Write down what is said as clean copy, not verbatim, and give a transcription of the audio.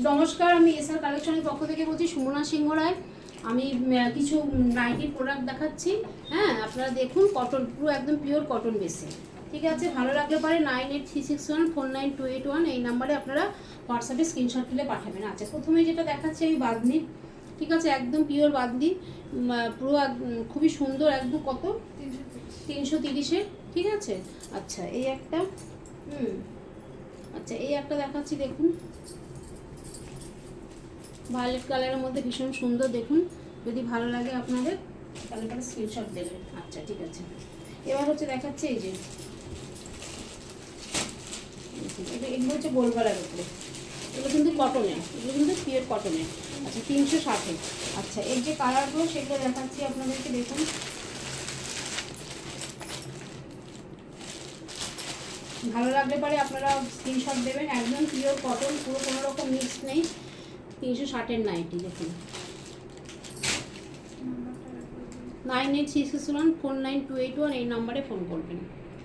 নমস্কার, আমি এসআর কালেকশনের পক্ষ থেকে বলছি সুমনা সিংহ রায়। আমি কিছু নাইটির প্রোডাক্ট দেখাচ্ছি। হ্যাঁ, আপনারা দেখুন, কটন, পুরো একদম পিওর কটন বেসে। ঠিক আছে, ভালো লাগলে পারে 9836149281 এই নাম্বারে আপনারা হোয়াটসঅ্যাপে স্ক্রিনশট তুলে পাঠাবেন। আচ্ছা, প্রথমে যেটা দেখাচ্ছি আমি বাঁধনি। ঠিক আছে, একদম পিওর বাঁধনি, পুরো খুবই সুন্দর, একদম কত 330-এর। ঠিক আছে, আচ্ছা এই একটা, আচ্ছা এই একটা দেখাচ্ছি, দেখুন ভায়োলেট কালারের মধ্যে ভীষণ সুন্দর। দেখুন, যদি ভালো লাগে আপনাদের তাহলে পরে স্ক্রিনশট দেবেন। আচ্ছা ঠিক আছে, এবার হচ্ছে দেখাচ্ছে এই যে এগুলো হচ্ছে গোলগলার উপরে, এগুলো কিন্তু কটনের, এগুলো কিন্তু পিওর কটনের। আচ্ছা 360-এ। আচ্ছা এর যে কালারগুলো সেগুলো দেখাচ্ছি আপনাদেরকে। দেখুন, ভালো লাগলে পরে আপনারা স্ক্রিনশট দেবেন। একদম পিওর কটন, পুরো কোনো রকম মিক্স নেই। 360-এর নাইটি। দেখুন 9836149281 এই নাম্বারে ফোন করবেন।